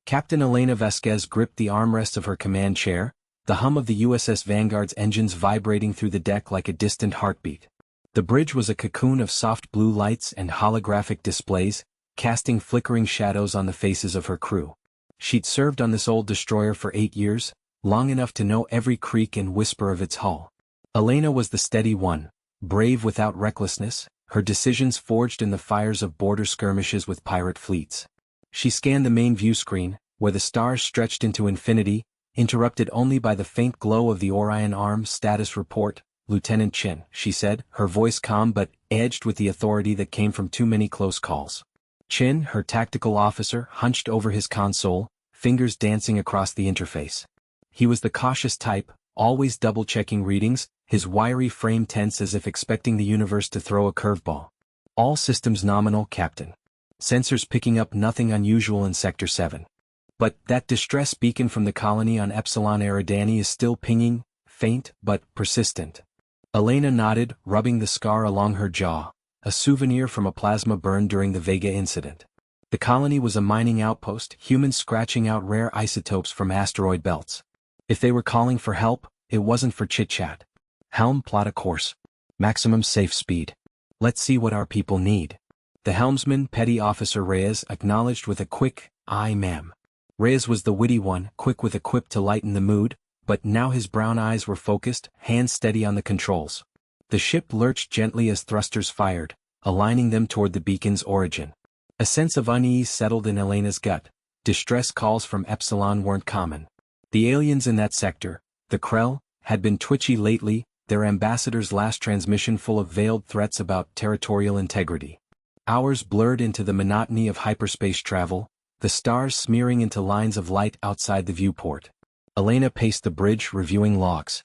Captain Elena Vasquez gripped the armrest of her command chair, the hum of the USS Vanguard's engines vibrating through the deck like a distant heartbeat. The bridge was a cocoon of soft blue lights and holographic displays, casting flickering shadows on the faces of her crew. She'd served on this old destroyer for 8 years, long enough to know every creak and whisper of its hull. Elena was the steady one, brave without recklessness, her decisions forged in the fires of border skirmishes with pirate fleets. She scanned the main view screen, where the stars stretched into infinity, interrupted only by the faint glow of the Orion Arm status report. "Lieutenant Chin," she said, her voice calm but edged with the authority that came from too many close calls. Chin, her tactical officer, hunched over his console, fingers dancing across the interface. He was the cautious type, always double-checking readings, his wiry frame tense as if expecting the universe to throw a curveball. "All systems nominal, Captain. Sensors picking up nothing unusual in Sector 7. But that distress beacon from the colony on Epsilon Eridani is still pinging, faint but persistent." Elena nodded, rubbing the scar along her jaw, a souvenir from a plasma burn during the Vega incident. The colony was a mining outpost, humans scratching out rare isotopes from asteroid belts. If they were calling for help, it wasn't for chit-chat. "Helm, plot a course. Maximum safe speed. Let's see what our people need." The helmsman, Petty Officer Reyes, acknowledged with a quick, "Aye, ma'am." Reyes was the witty one, quick with a quip to lighten the mood, but now his brown eyes were focused, hands steady on the controls. The ship lurched gently as thrusters fired, aligning them toward the beacon's origin. A sense of unease settled in Elena's gut. Distress calls from Epsilon weren't common. The aliens in that sector, the Krell, had been twitchy lately, their ambassador's last transmission full of veiled threats about territorial integrity. Hours blurred into the monotony of hyperspace travel, the stars smearing into lines of light outside the viewport. Elena paced the bridge, reviewing logs.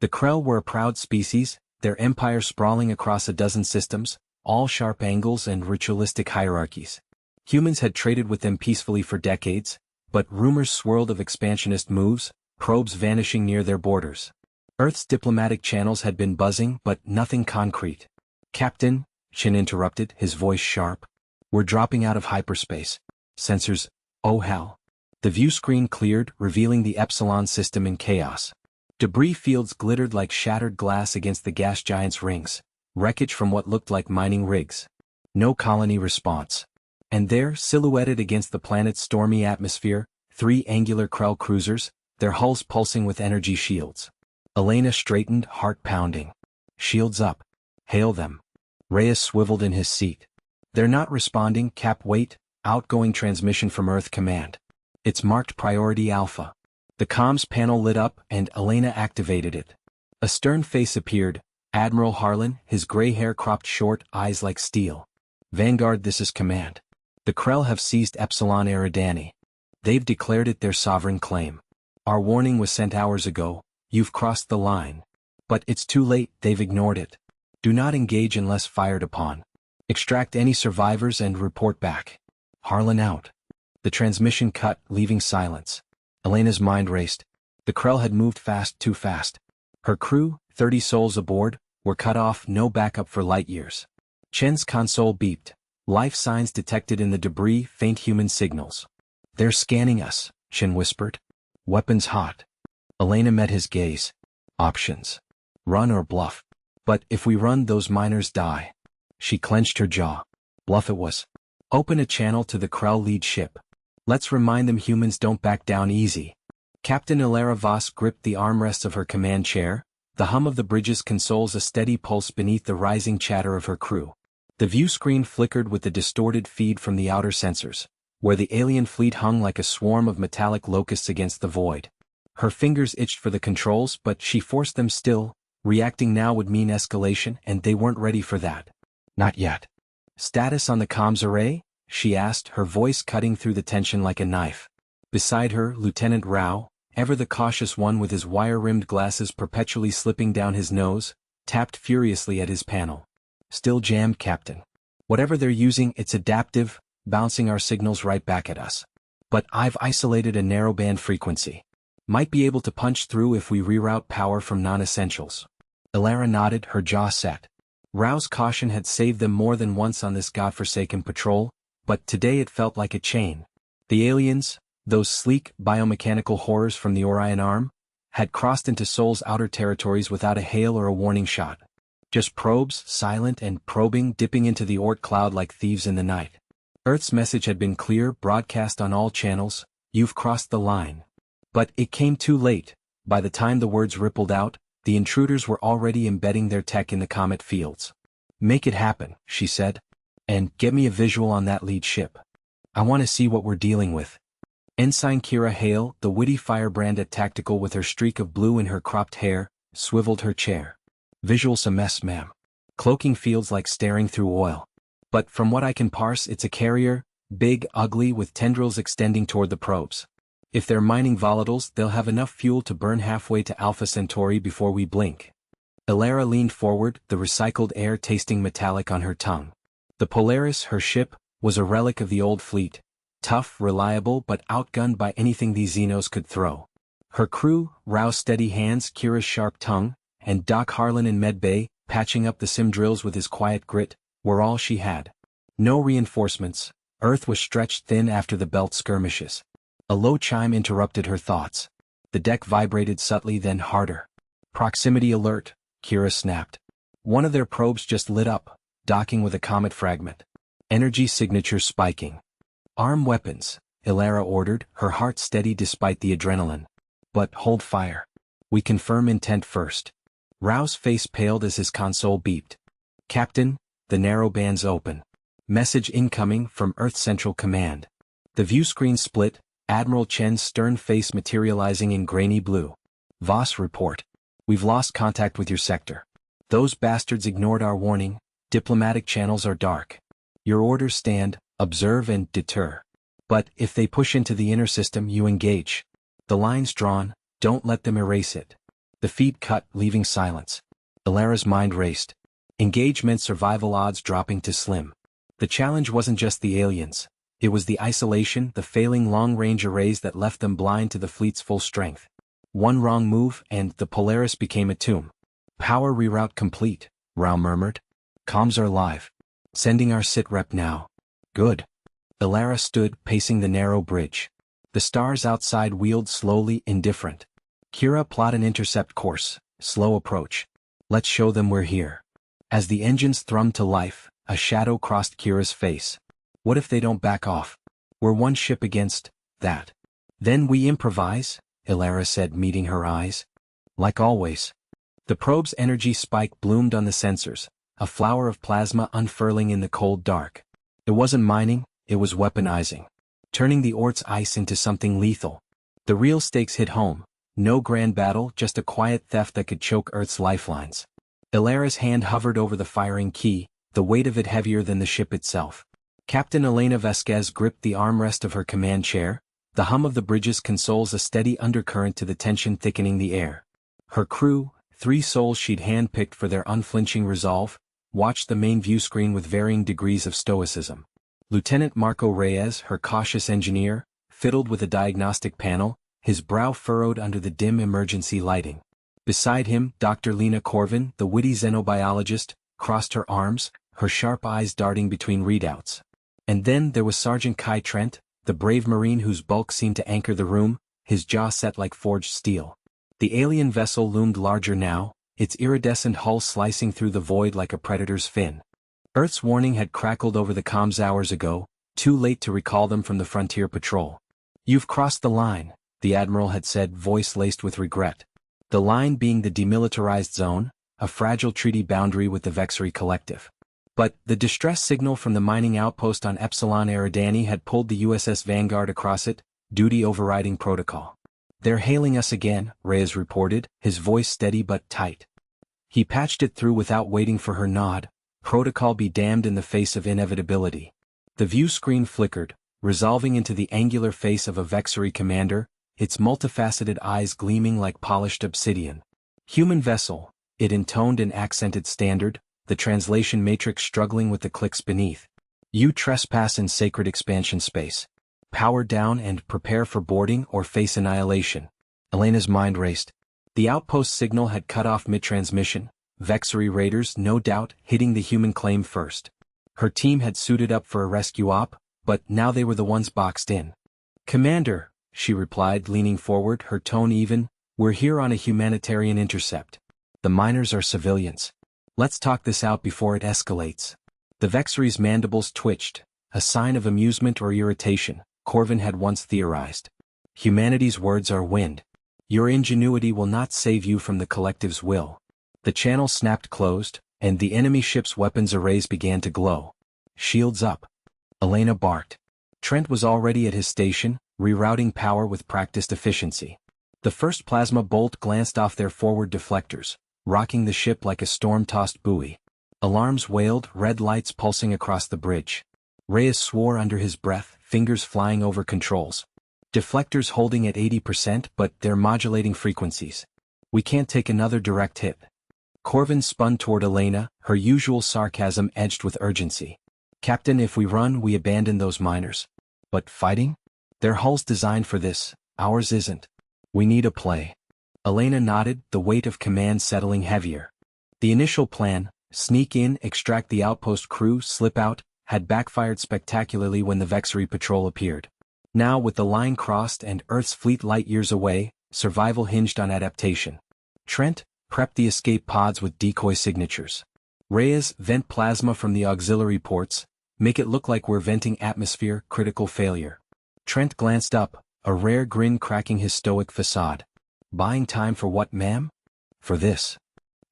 The Krell were a proud species, their empire sprawling across a dozen systems, all sharp angles and ritualistic hierarchies. Humans had traded with them peacefully for decades, but rumors swirled of expansionist moves, probes vanishing near their borders. Earth's diplomatic channels had been buzzing, but nothing concrete. "Captain," Chin interrupted, his voice sharp, "we're dropping out of hyperspace. Sensors, oh hell." The view screen cleared, revealing the Epsilon system in chaos. Debris fields glittered like shattered glass against the gas giant's rings, wreckage from what looked like mining rigs. No colony response. And there, silhouetted against the planet's stormy atmosphere, 3 angular Krell cruisers, their hulls pulsing with energy shields. Elena straightened, heart pounding. "Shields up. Hail them." Reyes swiveled in his seat. "They're not responding, Cap. Wait, outgoing transmission from Earth Command. It's marked Priority Alpha." The comms panel lit up, and Elena activated it. A stern face appeared, Admiral Harlan, his gray hair cropped short, eyes like steel. "Vanguard, this is Command. The Krell have seized Epsilon Eridani. They've declared it their sovereign claim. Our warning was sent hours ago, you've crossed the line. But it's too late, they've ignored it. Do not engage unless fired upon. Extract any survivors and report back. Harlan out." The transmission cut, leaving silence. Elena's mind raced. The Krell had moved fast, too fast. Her crew, 30 souls aboard, were cut off, no backup for light years. Chen's console beeped. Life signs detected in the debris, faint human signals. "They're scanning us," Chen whispered. "Weapons hot." Elena met his gaze. "Options. Run or bluff. But if we run, those miners die." She clenched her jaw. Bluff it was. Open a channel to the Krell lead ship. Let's remind them humans don't back down easy. Captain Ilera Voss gripped the armrests of her command chair, the hum of the bridge's consoles a steady pulse beneath the rising chatter of her crew. The view screen flickered with the distorted feed from the outer sensors, where the alien fleet hung like a swarm of metallic locusts against the void. Her fingers itched for the controls, but she forced them still. Reacting now would mean escalation, and they weren't ready for that. "Not yet." "Status on the comms array?" she asked, her voice cutting through the tension like a knife. Beside her, Lieutenant Rao, ever the cautious one with his wire-rimmed glasses perpetually slipping down his nose, tapped furiously at his panel. "Still jammed, Captain. Whatever they're using, it's adaptive, bouncing our signals right back at us. But I've isolated a narrowband frequency. Might be able to punch through if we reroute power from non-essentials." Ilara nodded, her jaw set. Rao's caution had saved them more than once on this godforsaken patrol, but today it felt like a chain. The aliens, Those sleek, biomechanical horrors from the Orion Arm had crossed into Sol's outer territories without a hail or a warning shot. Just probes, silent and probing, dipping into the Oort cloud like thieves in the night. Earth's message had been clear, broadcast on all channels: "You've crossed the line." But it came too late. By the time the words rippled out, the intruders were already embedding their tech in the comet fields. "Make it happen," she said. "And get me a visual on that lead ship. I want to see what we're dealing with." Ensign Kira Hale, the witty firebrand at Tactical with her streak of blue in her cropped hair, swiveled her chair. "Visuals a mess, ma'am. Cloaking fields like staring through oil. But from what I can parse, it's a carrier, big, ugly, with tendrils extending toward the probes. If they're mining volatiles, they'll have enough fuel to burn halfway to Alpha Centauri before we blink." Elara leaned forward, the recycled air tasting metallic on her tongue. The Polaris, her ship, was a relic of the old fleet. Tough, reliable, but outgunned by anything these Xenos could throw. Her crew, Rao's steady hands, Kira's sharp tongue, and Doc Harlan in medbay, patching up the sim drills with his quiet grit, were all she had. No reinforcements. Earth was stretched thin after the belt skirmishes. A low chime interrupted her thoughts. The deck vibrated subtly, then harder. "Proximity alert," Kira snapped. One of their probes just lit up, docking with a comet fragment. Energy signature spiking. "Arm weapons," Elara ordered, her heart steady despite the adrenaline. "But hold fire. We confirm intent first." Rao's face paled as his console beeped. "Captain, the narrow band's open. Message incoming from Earth Central Command." The view screen split, Admiral Chen's stern face materializing in grainy blue. "Voss report. We've lost contact with your sector. Those bastards ignored our warning. Diplomatic channels are dark. Your orders stand: observe and deter. But if they push into the inner system, you engage. The line's drawn, don't let them erase it." The feed cut, leaving silence. Elara's mind raced. Engagement survival odds dropping to slim. The challenge wasn't just the aliens. It was the isolation, the failing long-range arrays that left them blind to the fleet's full strength. One wrong move, and the Polaris became a tomb. "Power reroute complete," Rao murmured. "Comms are live. Sending our sitrep now." "Good." Elara stood, pacing the narrow bridge. The stars outside wheeled slowly, indifferent. "Kira, plot an intercept course. Slow approach. Let's show them we're here." As the engines thrummed to life, a shadow crossed Kira's face. "What if they don't back off? We're one ship against that." "Then we improvise," Elara said, meeting her eyes. "Like always." The probe's energy spike bloomed on the sensors, a flower of plasma unfurling in the cold dark. It wasn't mining, it was weaponizing. Turning the Oort's ice into something lethal. The real stakes hit home. No grand battle, just a quiet theft that could choke Earth's lifelines. Elara's hand hovered over the firing key, the weight of it heavier than the ship itself. Captain Elena Vasquez gripped the armrest of her command chair, the hum of the bridge's consoles a steady undercurrent to the tension thickening the air. Her crew, 3 souls she'd handpicked for their unflinching resolve, watched the main view screen with varying degrees of stoicism. Lieutenant Marco Reyes, her cautious engineer, fiddled with a diagnostic panel, his brow furrowed under the dim emergency lighting. Beside him, Dr. Lena Corvin, the witty xenobiologist, crossed her arms, her sharp eyes darting between readouts. And then there was Sergeant Kai Trent, the brave Marine whose bulk seemed to anchor the room, his jaw set like forged steel. The alien vessel loomed larger now, its iridescent hull slicing through the void like a predator's fin. Earth's warning had crackled over the comms hours ago, too late to recall them from the Frontier Patrol. "You've crossed the line," the Admiral had said, voice laced with regret. The line being the demilitarized zone, a fragile treaty boundary with the Vexery Collective. But the distress signal from the mining outpost on Epsilon Eridani had pulled the USS Vanguard across it, duty overriding protocol. "They're hailing us again," Reyes reported, his voice steady but tight. He patched it through without waiting for her nod. Protocol be damned in the face of inevitability. The view screen flickered, resolving into the angular face of a Vexery commander, its multifaceted eyes gleaming like polished obsidian. "Human vessel," it intoned in accented standard, the translation matrix struggling with the clicks beneath. "You trespass in sacred expansion space. Power down and prepare for boarding or face annihilation." Elena's mind raced. The outpost signal had cut off mid-transmission, Vexery raiders, no doubt, hitting the human claim first. Her team had suited up for a rescue op, but now they were the ones boxed in. "Commander," she replied, leaning forward, her tone even. "We're here on a humanitarian intercept. The miners are civilians. Let's talk this out before it escalates." The Vexery's mandibles twitched, a sign of amusement or irritation, Corvin had once theorized. Humanity's words are wind. Your ingenuity will not save you from the collective's will. The channel snapped closed, and the enemy ship's weapons arrays began to glow. "Shields up," Elena barked. Trent was already at his station, rerouting power with practiced efficiency. The first plasma bolt glanced off their forward deflectors, rocking the ship like a storm-tossed buoy. Alarms wailed, red lights pulsing across the bridge. Reyes swore under his breath, fingers flying over controls. Deflectors holding at 80%, but they're modulating frequencies. "We can't take another direct hit." Corvin spun toward Elena, her usual sarcasm edged with urgency. "Captain, if we run, we abandon those miners. But fighting? Their hull's designed for this, ours isn't. We need a play." Elena nodded, the weight of command settling heavier. The initial plan, sneak in, extract the outpost crew, slip out, had backfired spectacularly when the Vexery patrol appeared. Now, with the line crossed and Earth's fleet light-years away, survival hinged on adaptation. Trent, prep the escape pods with decoy signatures. Reyes, vent plasma from the auxiliary ports, make it look like we're venting atmosphere, critical failure. Trent glanced up, a rare grin cracking his stoic facade. "Buying time for what, ma'am?" "For this."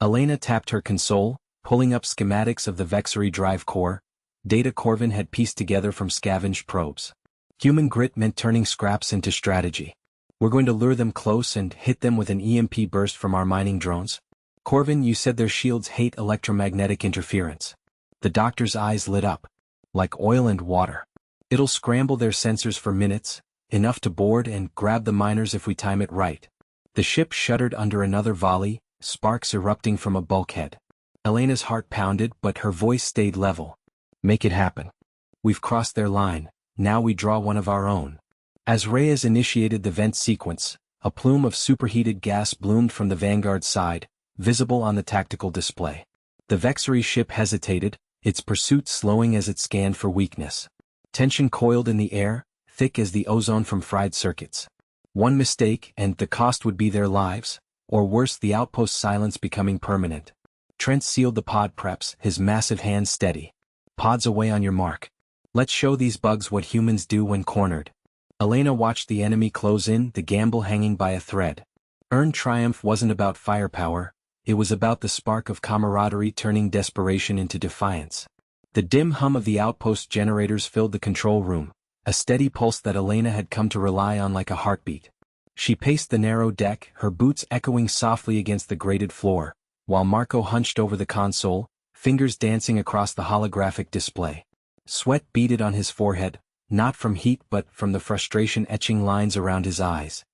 Elena tapped her console, pulling up schematics of the Vexery drive core, data Corvin had pieced together from scavenged probes. Human grit meant turning scraps into strategy. "We're going to lure them close and hit them with an EMP burst from our mining drones." "Corvin, you said their shields hate electromagnetic interference." The doctor's eyes lit up. "Like oil and water. It'll scramble their sensors for minutes, enough to board and grab the miners if we time it right." The ship shuddered under another volley, sparks erupting from a bulkhead. Elena's heart pounded, but her voice stayed level. "Make it happen. We've crossed their line, now we draw one of our own." As Reyes initiated the vent sequence, a plume of superheated gas bloomed from the Vanguard's side, visible on the tactical display. The Vexery ship hesitated, its pursuit slowing as it scanned for weakness. Tension coiled in the air, thick as the ozone from fried circuits. One mistake, and the cost would be their lives, or worse, the outpost's silence becoming permanent. Trent sealed the pod preps, his massive hands steady. "Pods away on your mark. Let's show these bugs what humans do when cornered." Elena watched the enemy close in, the gamble hanging by a thread. Earned triumph wasn't about firepower, it was about the spark of camaraderie turning desperation into defiance. The dim hum of the outpost generators filled the control room, a steady pulse that Elena had come to rely on like a heartbeat. She paced the narrow deck, her boots echoing softly against the grated floor, while Marco hunched over the console, fingers dancing across the holographic display. Sweat beaded on his forehead, not from heat but from the frustration etching lines around his eyes.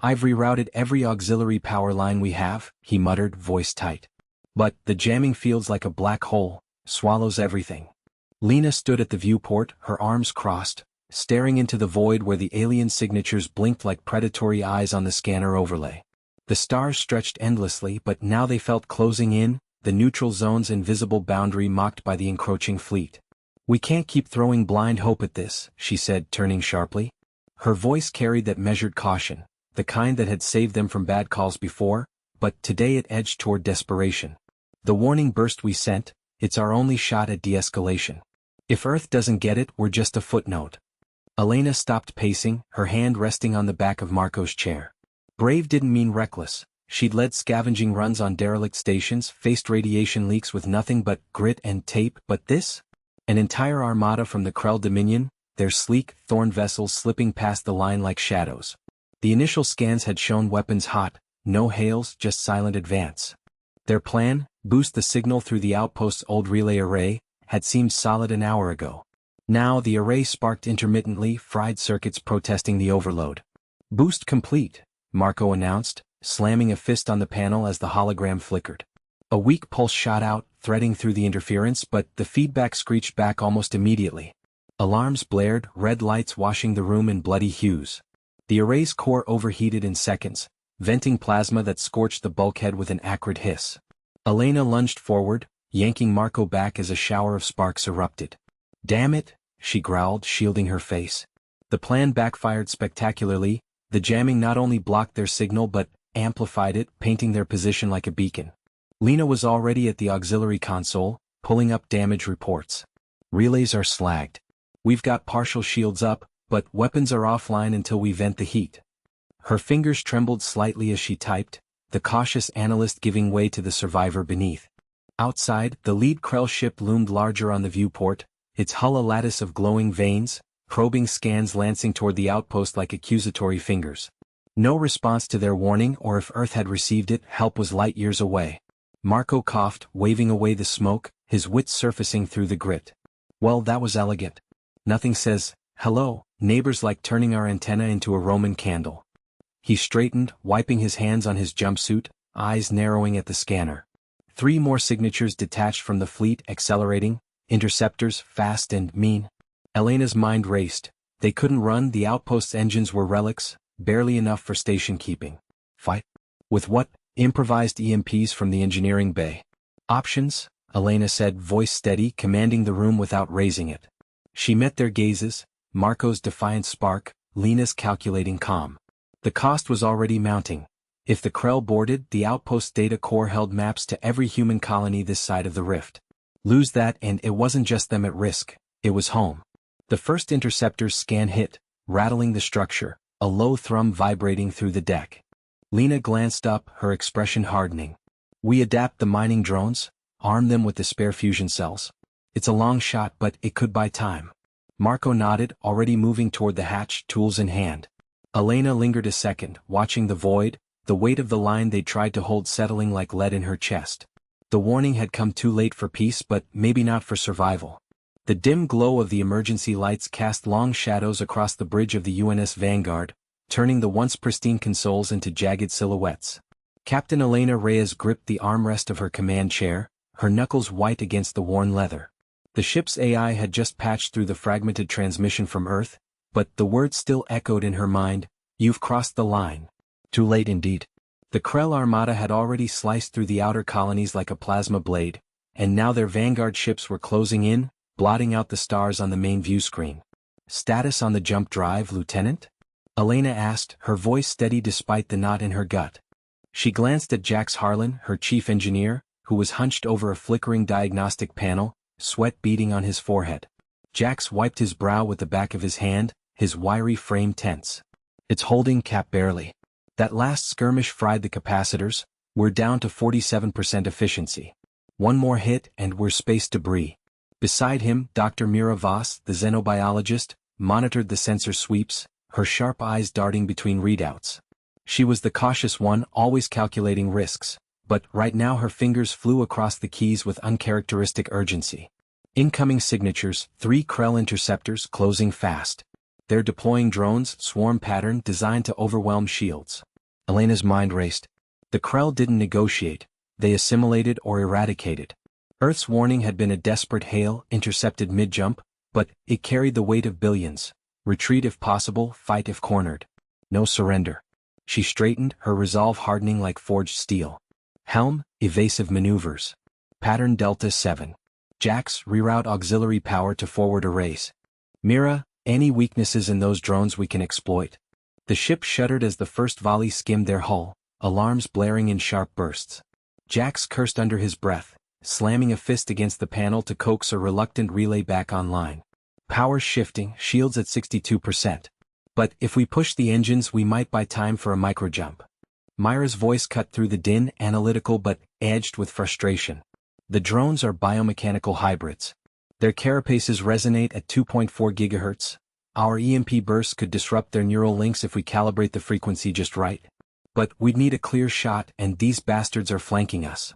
"I've rerouted every auxiliary power line we have," he muttered, voice tight. "But the jamming feels like a black hole, swallows everything." Lena stood at the viewport, her arms crossed, staring into the void where the alien signatures blinked like predatory eyes on the scanner overlay. The stars stretched endlessly, but now they felt closing in, the neutral zone's invisible boundary mocked by the encroaching fleet. "We can't keep throwing blind hope at this," she said, turning sharply. Her voice carried that measured caution, the kind that had saved them from bad calls before, but today it edged toward desperation. "The warning burst we sent, it's our only shot at de-escalation. If Earth doesn't get it, we're just a footnote." Elena stopped pacing, her hand resting on the back of Marco's chair. Brave didn't mean reckless. She'd led scavenging runs on derelict stations, faced radiation leaks with nothing but grit and tape, but this? An entire armada from the Krell Dominion, their sleek, thorn vessels slipping past the line like shadows. The initial scans had shown weapons hot, no hails, just silent advance. Their plan, boost the signal through the outpost's old relay array, had seemed solid an hour ago. Now the array sparked intermittently, fried circuits protesting the overload. "Boost complete," Marco announced, slamming a fist on the panel as the hologram flickered. A weak pulse shot out, threading through the interference, but the feedback screeched back almost immediately. Alarms blared, red lights washing the room in bloody hues. The array's core overheated in seconds, venting plasma that scorched the bulkhead with an acrid hiss. Elena lunged forward, yanking Marco back as a shower of sparks erupted. "Damn it," she growled, shielding her face. The plan backfired spectacularly, The jamming not only blocked their signal but amplified it, painting their position like a beacon. Lena was already at the auxiliary console, pulling up damage reports. Relays are slagged. We've got partial shields up, but weapons are offline until we vent the heat. Her fingers trembled slightly as she typed, the cautious analyst giving way to the survivor beneath. Outside, the lead Krell ship loomed larger on the viewport, its hull a lattice of glowing veins, probing scans lancing toward the outpost like accusatory fingers. No response to their warning, or if Earth had received it, help was light years away. Marco coughed, waving away the smoke, his wits surfacing through the grit. Well, that was elegant. Nothing says, hello, neighbors, like turning our antenna into a Roman candle. He straightened, wiping his hands on his jumpsuit, eyes narrowing at the scanner. 3 more signatures detached from the fleet, accelerating, interceptors, fast and mean. Elena's mind raced. They couldn't run, the outpost's engines were relics, barely enough for station keeping. Fight? With what? Improvised EMPs from the engineering bay. Options? Elena said, voice steady, commanding the room without raising it. She met their gazes, Marco's defiant spark, Lena's calculating calm. The cost was already mounting. If the Krell boarded, the outpost's data core held maps to every human colony this side of the rift. Lose that and it wasn't just them at risk, it was home. The first interceptor's scan hit, rattling the structure, a low thrum vibrating through the deck. Lena glanced up, her expression hardening. We adapt the mining drones, arm them with the spare fusion cells. It's a long shot, but it could buy time. Marco nodded, already moving toward the hatch, tools in hand. Elena lingered a second, watching the void, the weight of the line they tried to hold settling like lead in her chest. The warning had come too late for peace, but maybe not for survival. The dim glow of the emergency lights cast long shadows across the bridge of the UNS Vanguard, turning the once pristine consoles into jagged silhouettes. Captain Elena Reyes gripped the armrest of her command chair, her knuckles white against the worn leather. The ship's AI had just patched through the fragmented transmission from Earth, but the words still echoed in her mind, "You've crossed the line." Too late indeed. The Krell armada had already sliced through the outer colonies like a plasma blade, and now their Vanguard ships were closing in, blotting out the stars on the main view screen. Status on the jump drive, Lieutenant? Elena asked, her voice steady despite the knot in her gut. She glanced at Jax Harlan, her chief engineer, who was hunched over a flickering diagnostic panel, sweat beading on his forehead. Jax wiped his brow with the back of his hand, his wiry frame tense. It's holding, Cap, barely. That last skirmish fried the capacitors, we're down to 47% efficiency. One more hit and we're space debris. Beside him, Dr. Mira Voss, the xenobiologist, monitored the sensor sweeps, her sharp eyes darting between readouts. She was the cautious one, always calculating risks, but right now her fingers flew across the keys with uncharacteristic urgency. Incoming signatures, 3 Krell interceptors closing fast. They're deploying drones, swarm pattern designed to overwhelm shields. Elena's mind raced. The Krell didn't negotiate, they assimilated or eradicated. Earth's warning had been a desperate hail, intercepted mid-jump, but it carried the weight of billions. Retreat if possible, fight if cornered. No surrender. She straightened, her resolve hardening like forged steel. Helm, evasive maneuvers. Pattern Delta 7. Jax, reroute auxiliary power to forward arrays. Mira, any weaknesses in those drones we can exploit. The ship shuddered as the first volley skimmed their hull, alarms blaring in sharp bursts. Jax cursed under his breath, slamming a fist against the panel to coax a reluctant relay back online. Power shifting, shields at 62%. But if we push the engines we might buy time for a microjump. Myra's voice cut through the din, analytical but edged with frustration. The drones are biomechanical hybrids. Their carapaces resonate at 2.4 GHz. Our EMP bursts could disrupt their neural links if we calibrate the frequency just right. But we'd need a clear shot, and these bastards are flanking us.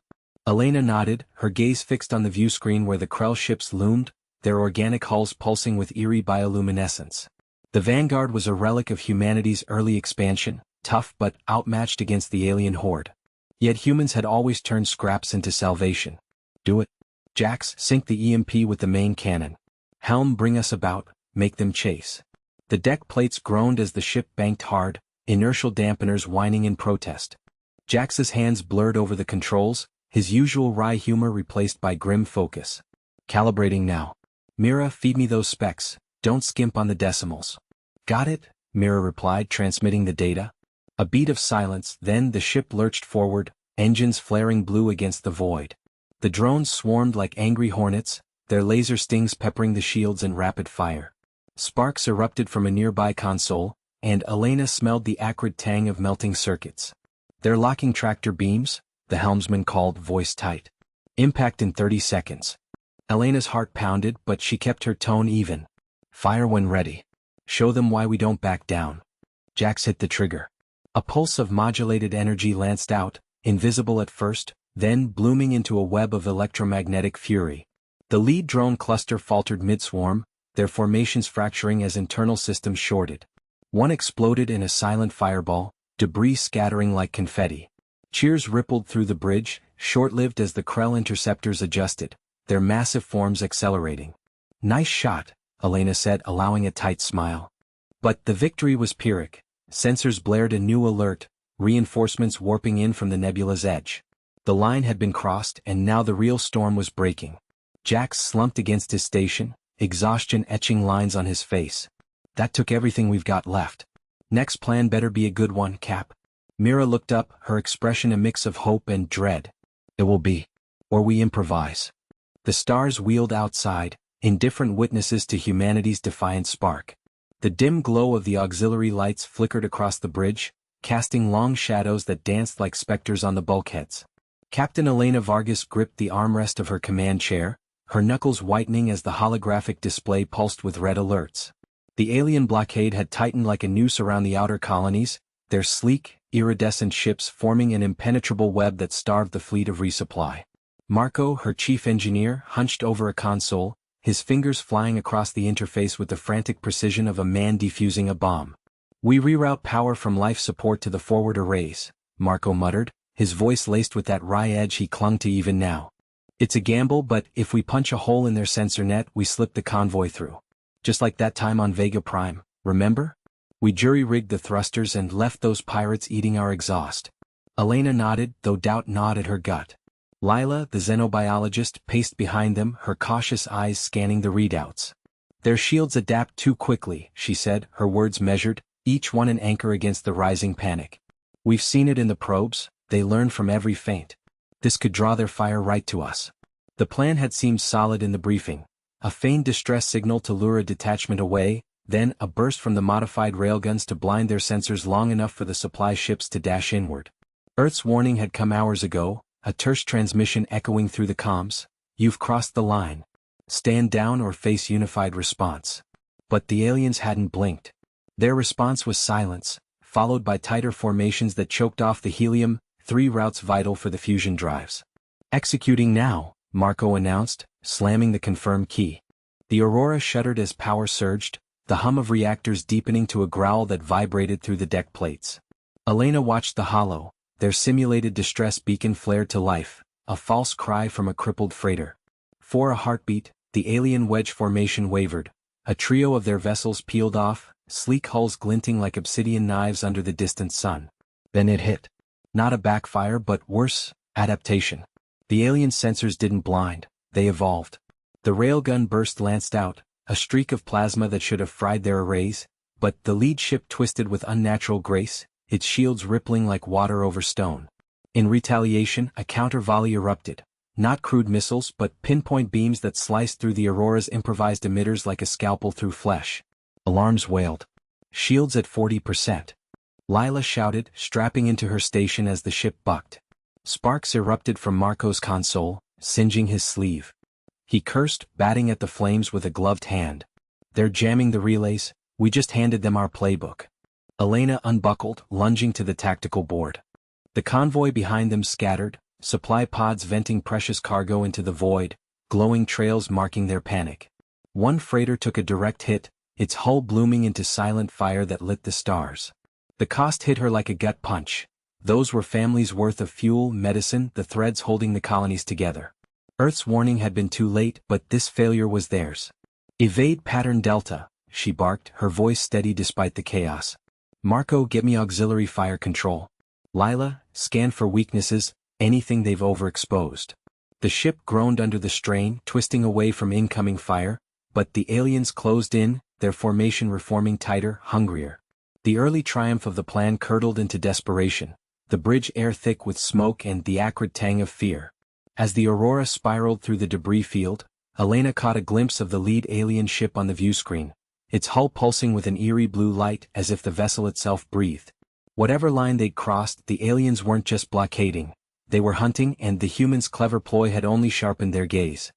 Elena nodded, her gaze fixed on the view screen where the Krell ships loomed, their organic hulls pulsing with eerie bioluminescence. The Vanguard was a relic of humanity's early expansion, tough but outmatched against the alien horde. Yet humans had always turned scraps into salvation. Do it. Jax, sink the EMP with the main cannon. Helm, bring us about, make them chase. The deck plates groaned as the ship banked hard, inertial dampeners whining in protest. Jax's hands blurred over the controls, his usual wry humor replaced by grim focus. Calibrating now. Mira, feed me those specs, don't skimp on the decimals. Got it? Mira replied, transmitting the data. A beat of silence, then the ship lurched forward, engines flaring blue against the void. The drones swarmed like angry hornets, their laser stings peppering the shields in rapid fire. Sparks erupted from a nearby console, and Elena smelled the acrid tang of melting circuits. "They're locking tractor beams," the helmsman called, voice tight. "Impact in 30 seconds. Elena's heart pounded, but she kept her tone even. "Fire when ready. Show them why we don't back down." Jax hit the trigger. A pulse of modulated energy lanced out, invisible at first, then blooming into a web of electromagnetic fury. The lead drone cluster faltered mid-swarm, their formations fracturing as internal systems shorted. One exploded in a silent fireball, debris scattering like confetti. Cheers rippled through the bridge, short-lived as the Krell interceptors adjusted, their massive forms accelerating. "Nice shot," Elena said, allowing a tight smile. But the victory was Pyrrhic. Sensors blared a new alert, reinforcements warping in from the nebula's edge. The line had been crossed, and now the real storm was breaking. Jax slumped against his station, exhaustion etching lines on his face. "That took everything we've got left. Next plan better be a good one, Cap." Mira looked up, her expression a mix of hope and dread. "It will be. Or we improvise." The stars wheeled outside, indifferent witnesses to humanity's defiant spark. The dim glow of the auxiliary lights flickered across the bridge, casting long shadows that danced like specters on the bulkheads. Captain Elena Vargas gripped the armrest of her command chair, her knuckles whitening as the holographic display pulsed with red alerts. The alien blockade had tightened like a noose around the outer colonies, their sleek, iridescent ships forming an impenetrable web that starved the fleet of resupply. Marco, her chief engineer, hunched over a console, his fingers flying across the interface with the frantic precision of a man defusing a bomb. "We reroute power from life support to the forward arrays," Marco muttered, his voice laced with that wry edge he clung to even now. "It's a gamble, but if we punch a hole in their sensor net, we slip the convoy through. Just like that time on Vega Prime, remember? We jury-rigged the thrusters and left those pirates eating our exhaust." Elena nodded, though doubt gnawed at her gut. Lila, the xenobiologist, paced behind them, her cautious eyes scanning the readouts. "Their shields adapt too quickly," she said, her words measured, each one an anchor against the rising panic. "We've seen it in the probes, they learn from every feint. This could draw their fire right to us." The plan had seemed solid in the briefing. A feigned distress signal to lure a detachment away, then a burst from the modified railguns to blind their sensors long enough for the supply ships to dash inward. Earth's warning had come hours ago, a terse transmission echoing through the comms. "You've crossed the line. Stand down or face unified response." But the aliens hadn't blinked. Their response was silence, followed by tighter formations that choked off the helium-3 routes vital for the fusion drives. "Executing now," Marco announced, slamming the confirm key. The Aurora shuddered as power surged, the hum of reactors deepening to a growl that vibrated through the deck plates. Elena watched the hollow, their simulated distress beacon flared to life, a false cry from a crippled freighter. For a heartbeat, the alien wedge formation wavered. A trio of their vessels peeled off, sleek hulls glinting like obsidian knives under the distant sun. Then it hit. Not a backfire but worse, adaptation. The alien sensors didn't blind, they evolved. The railgun burst lanced out, a streak of plasma that should have fried their arrays, but the lead ship twisted with unnatural grace, its shields rippling like water over stone. In retaliation, a counter-volley erupted. Not crude missiles but pinpoint beams that sliced through the Aurora's improvised emitters like a scalpel through flesh. Alarms wailed. "Shields at 40%. Lila shouted, strapping into her station as the ship bucked. Sparks erupted from Marco's console, singeing his sleeve. He cursed, batting at the flames with a gloved hand. "They're jamming the relays, we just handed them our playbook." Elena unbuckled, lunging to the tactical board. The convoy behind them scattered, supply pods venting precious cargo into the void, glowing trails marking their panic. One freighter took a direct hit, its hull blooming into silent fire that lit the stars. The cost hit her like a gut punch. Those were families' worth of fuel, medicine, the threads holding the colonies together. Earth's warning had been too late, but this failure was theirs. "Evade pattern Delta," she barked, her voice steady despite the chaos. "Marco, get me auxiliary fire control. Lila, scan for weaknesses, anything they've overexposed." The ship groaned under the strain, twisting away from incoming fire, but the aliens closed in, their formation reforming tighter, hungrier. The early triumph of the plan curdled into desperation, the bridge air thick with smoke and the acrid tang of fear. As the Aurora spiraled through the debris field, Elena caught a glimpse of the lead alien ship on the view screen, its hull pulsing with an eerie blue light as if the vessel itself breathed. Whatever line they'd crossed, the aliens weren't just blockading, they were hunting, and the humans' clever ploy had only sharpened their gaze.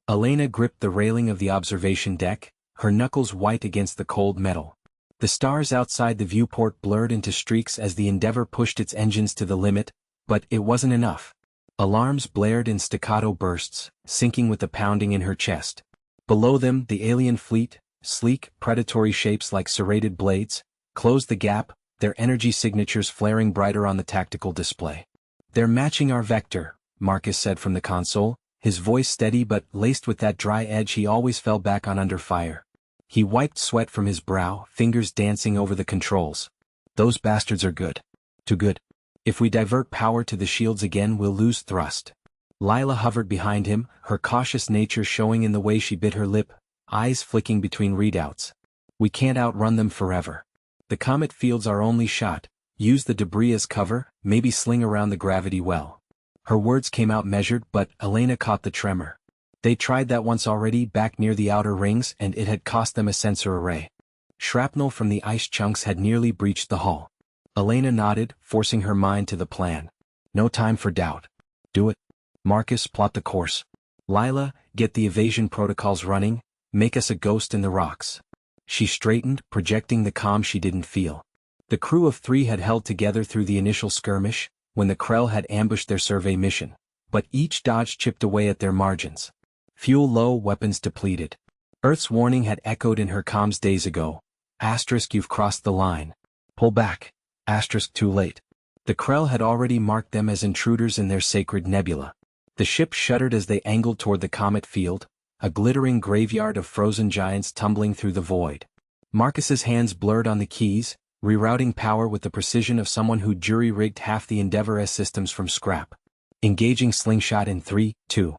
Elena gripped the railing of the observation deck, her knuckles white against the cold metal. The stars outside the viewport blurred into streaks as the Endeavour pushed its engines to the limit, but it wasn't enough. Alarms blared in staccato bursts, syncing with the pounding in her chest. Below them, the alien fleet, sleek, predatory shapes like serrated blades, closed the gap, their energy signatures flaring brighter on the tactical display. "They're matching our vector," Marcus said from the console, his voice steady but laced with that dry edge he always fell back on under fire. He wiped sweat from his brow, fingers dancing over the controls. "Those bastards are good. Too good. If we divert power to the shields again, we'll lose thrust." Lila hovered behind him, her cautious nature showing in the way she bit her lip, eyes flicking between readouts. "We can't outrun them forever. The comet field's our only shot. Use the debris as cover, maybe sling around the gravity well." Her words came out measured, but Elena caught the tremor. They tried that once already back near the outer rings, and it had cost them a sensor array. Shrapnel from the ice chunks had nearly breached the hull. Elena nodded, forcing her mind to the plan. No time for doubt. "Do it. Marcus, plot the course. Lila, get the evasion protocols running, make us a ghost in the rocks." She straightened, projecting the calm she didn't feel. The crew of 3 had held together through the initial skirmish, when the Krell had ambushed their survey mission, but each dodge chipped away at their margins. Fuel low, weapons depleted. Earth's warning had echoed in her comms days ago. Asterisk, you've crossed the line. Pull back. Asterisk, too late. The Krell had already marked them as intruders in their sacred nebula. The ship shuddered as they angled toward the comet field, a glittering graveyard of frozen giants tumbling through the void. Marcus's hands blurred on the keys, rerouting power with the precision of someone who jury-rigged half the Endeavour S systems from scrap. Engaging slingshot in 3, 2.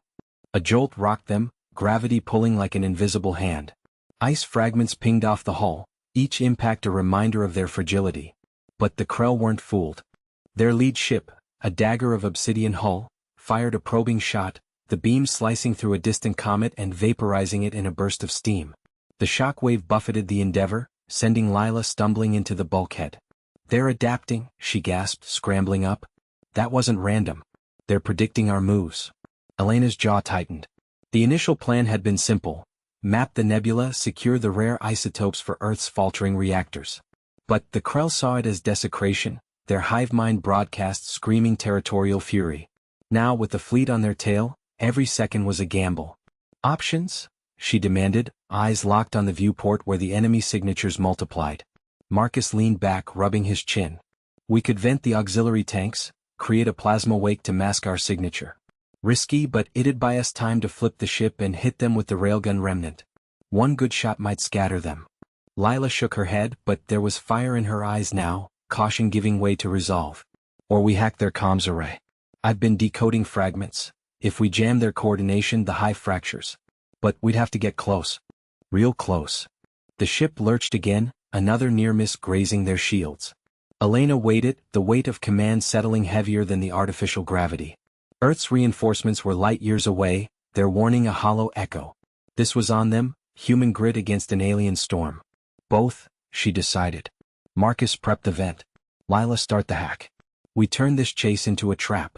A jolt rocked them, gravity pulling like an invisible hand. Ice fragments pinged off the hull, each impact a reminder of their fragility. But the Krell weren't fooled. Their lead ship, a dagger of obsidian hull, fired a probing shot, the beam slicing through a distant comet and vaporizing it in a burst of steam. The shockwave buffeted the Endeavour, sending Lila stumbling into the bulkhead. "They're adapting," she gasped, scrambling up. "That wasn't random. They're predicting our moves." Elena's jaw tightened. The initial plan had been simple: map the nebula, secure the rare isotopes for Earth's faltering reactors. But the Krell saw it as desecration, their hive mind broadcast screaming territorial fury. Now, with the fleet on their tail, every second was a gamble. "Options?" she demanded, eyes locked on the viewport where the enemy signatures multiplied. Marcus leaned back, rubbing his chin. "We could vent the auxiliary tanks, create a plasma wake to mask our signature. Risky, but it'd buy us time to flip the ship and hit them with the railgun remnant. One good shot might scatter them." Lila shook her head, but there was fire in her eyes now, caution giving way to resolve. "Or we hack their comms array. I've been decoding fragments. If we jam their coordination, the hive fractures. But we'd have to get close. Real close." The ship lurched again, another near miss grazing their shields. Elena waited, the weight of command settling heavier than the artificial gravity. Earth's reinforcements were light years away, their warning a hollow echo. This was on them, human grit against an alien storm. Both, she decided. Marcus, prep the vent. Lila, start the hack. We turn this chase into a trap.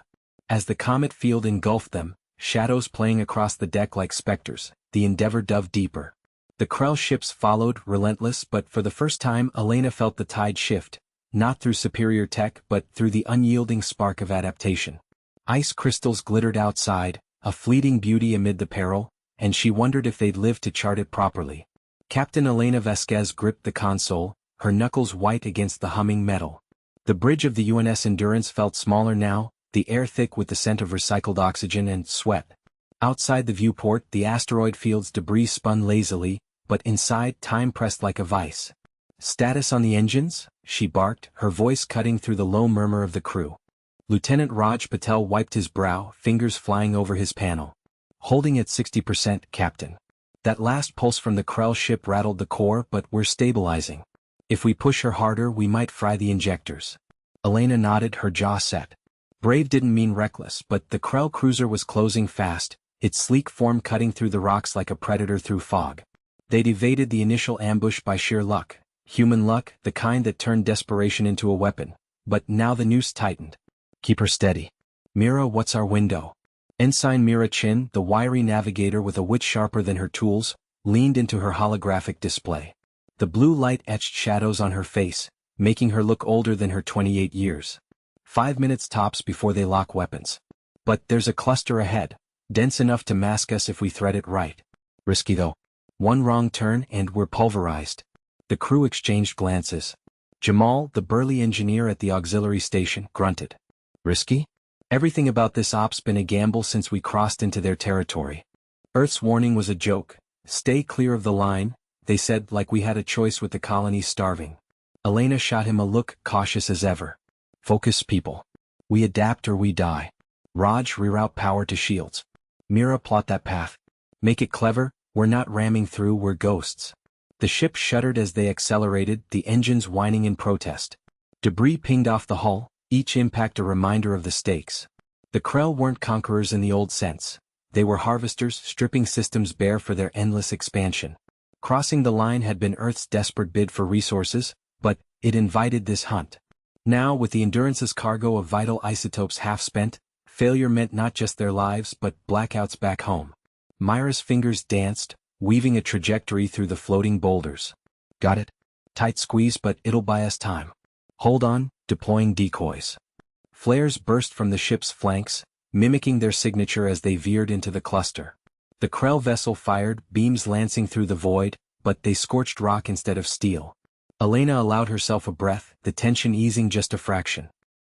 As the comet field engulfed them, shadows playing across the deck like specters, the Endeavour dove deeper. The Krell ships followed, relentless, but for the first time Elena felt the tide shift, not through superior tech but through the unyielding spark of adaptation. Ice crystals glittered outside, a fleeting beauty amid the peril, and she wondered if they'd live to chart it properly. Captain Elena Vasquez gripped the console, her knuckles white against the humming metal. The bridge of the UNS Endurance felt smaller now, the air thick with the scent of recycled oxygen and sweat. Outside the viewport, the asteroid field's debris spun lazily, but inside, time pressed like a vice. "Status on the engines?" she barked, her voice cutting through the low murmur of the crew. Lieutenant Raj Patel wiped his brow, fingers flying over his panel. "Holding at 60%, Captain. That last pulse from the Krell ship rattled the core, but we're stabilizing." If we push her harder we might fry the injectors. Elena nodded, her jaw set. Brave didn't mean reckless, but the Krell cruiser was closing fast, its sleek form cutting through the rocks like a predator through fog. They'd evaded the initial ambush by sheer luck, human luck, the kind that turned desperation into a weapon. But now the noose tightened. Keep her steady. Mira, what's our window? Ensign Mira Chin, the wiry navigator with a wit sharper than her tools, leaned into her holographic display. The blue light etched shadows on her face, making her look older than her 28 years. 5 minutes tops before they lock weapons. But there's a cluster ahead, dense enough to mask us if we thread it right. Risky though. One wrong turn and we're pulverized. The crew exchanged glances. Jamal, the burly engineer at the auxiliary station, grunted. Risky? Everything about this op's been a gamble since we crossed into their territory. Earth's warning was a joke. Stay clear of the line, they said, like we had a choice with the colony starving. Elena shot him a look, cautious as ever. Focus, people. We adapt or we die. Raj, reroute power to shields. Mira, plot that path. Make it clever, we're not ramming through, we're ghosts. The ship shuddered as they accelerated, the engines whining in protest. Debris pinged off the hull, each impact a reminder of the stakes. The Krell weren't conquerors in the old sense. They were harvesters, stripping systems bare for their endless expansion. Crossing the line had been Earth's desperate bid for resources, but it invited this hunt. Now, with the Endurance's cargo of vital isotopes half spent, failure meant not just their lives but blackouts back home. Myra's fingers danced, weaving a trajectory through the floating boulders. Got it? Tight squeeze, but it'll buy us time. Hold on, deploying decoys. Flares burst from the ship's flanks, mimicking their signature as they veered into the cluster. The Krell vessel fired, beams lancing through the void, but they scorched rock instead of steel. Elena allowed herself a breath, the tension easing just a fraction.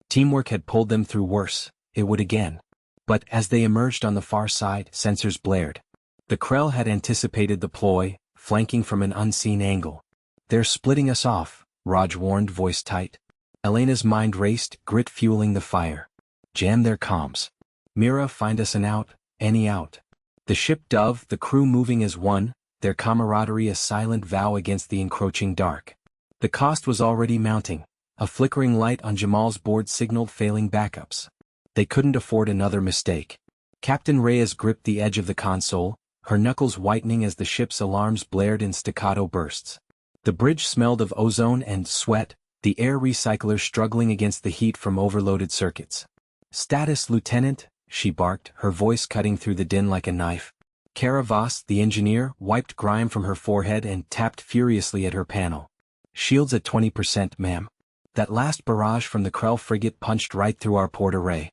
Teamwork had pulled them through worse, it would again. But as they emerged on the far side, sensors blared. The Krell had anticipated the ploy, flanking from an unseen angle. They're splitting us off, Raj warned, voice tight. Elena's mind raced, grit fueling the fire. Jam their comms. Mira, find us an out, any out. The ship dove, the crew moving as one, their camaraderie a silent vow against the encroaching dark. The cost was already mounting. A flickering light on Jamal's board signaled failing backups. They couldn't afford another mistake. Captain Reyes gripped the edge of the console, her knuckles whitening as the ship's alarms blared in staccato bursts. The bridge smelled of ozone and sweat, the air recycler struggling against the heat from overloaded circuits. Status, Lieutenant, she barked, her voice cutting through the din like a knife. Kara Voss, the engineer, wiped grime from her forehead and tapped furiously at her panel. Shields at 20%, ma'am. That last barrage from the Krell frigate punched right through our port array.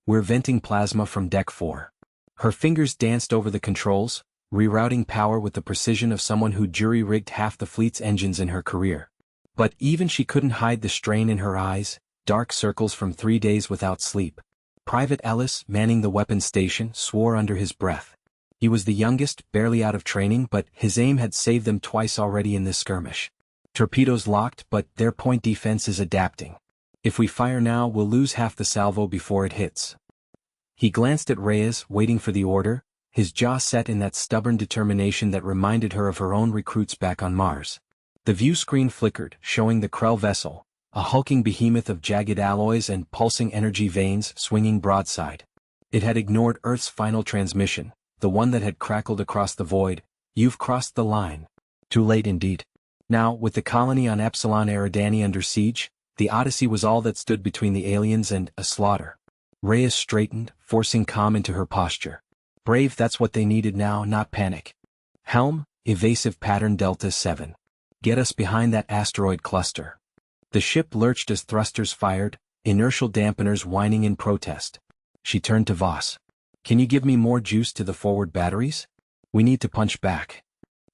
We're venting plasma from Deck 4. Her fingers danced over the controls, rerouting power with the precision of someone who jury-rigged half the fleet's engines in her career. But even she couldn't hide the strain in her eyes, dark circles from 3 days without sleep. Private Ellis, manning the weapons station, swore under his breath. He was the youngest, barely out of training, but his aim had saved them twice already in this skirmish. Torpedoes locked, but their point defense is adapting. If we fire now, we'll lose half the salvo before it hits. He glanced at Reyes, waiting for the order, his jaw set in that stubborn determination that reminded her of her own recruits back on Mars. The view screen flickered, showing the Krell vessel, a hulking behemoth of jagged alloys and pulsing energy veins swinging broadside. It had ignored Earth's final transmission, the one that had crackled across the void. You've crossed the line. Too late indeed. Now, with the colony on Epsilon Eridani under siege, the Odyssey was all that stood between the aliens and a slaughter. Reyes straightened, forcing calm into her posture. Brave, that's what they needed now, not panic. Helm, evasive pattern Delta 7. Get us behind that asteroid cluster. The ship lurched as thrusters fired, inertial dampeners whining in protest. She turned to Voss. Can you give me more juice to the forward batteries? We need to punch back.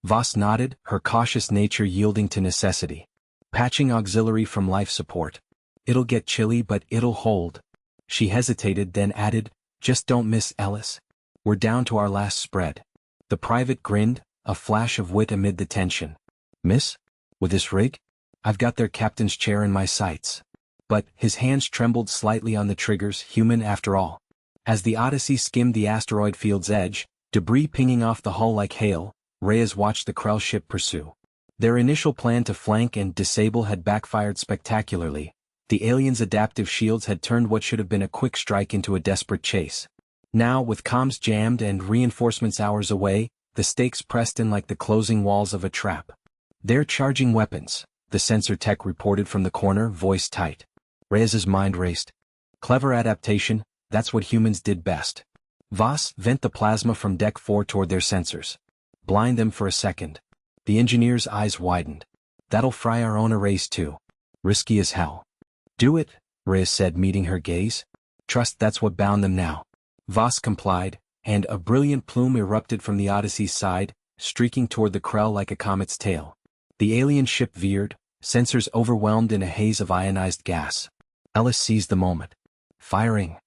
Voss nodded, her cautious nature yielding to necessity. Patching auxiliary from life support. It'll get chilly, but it'll hold. She hesitated, then added, just don't miss Ellis. We're down to our last spread. The private grinned, a flash of wit amid the tension. Miss? With this rig? I've got their captain's chair in my sights. But his hands trembled slightly on the triggers, human after all. As the Odyssey skimmed the asteroid field's edge, debris pinging off the hull like hail, Reyes watched the Krell ship pursue. Their initial plan to flank and disable had backfired spectacularly. The aliens' adaptive shields had turned what should have been a quick strike into a desperate chase. Now, with comms jammed and reinforcements hours away, the stakes pressed in like the closing walls of a trap. "They're charging weapons," the sensor tech reported from the corner, voice tight. Reyes's mind raced. Clever adaptation, that's what humans did best. Voss, vent the plasma from Deck 4 toward their sensors. Blind them for a second. The engineer's eyes widened. "That'll fry our own arrays too. Risky as hell." "Do it," Reyes said, meeting her gaze. "Trust that's what bound them now." Voss complied, and a brilliant plume erupted from the Odyssey's side, streaking toward the Krell like a comet's tail. The alien ship veered, sensors overwhelmed in a haze of ionized gas. Ellis seized the moment. Firing.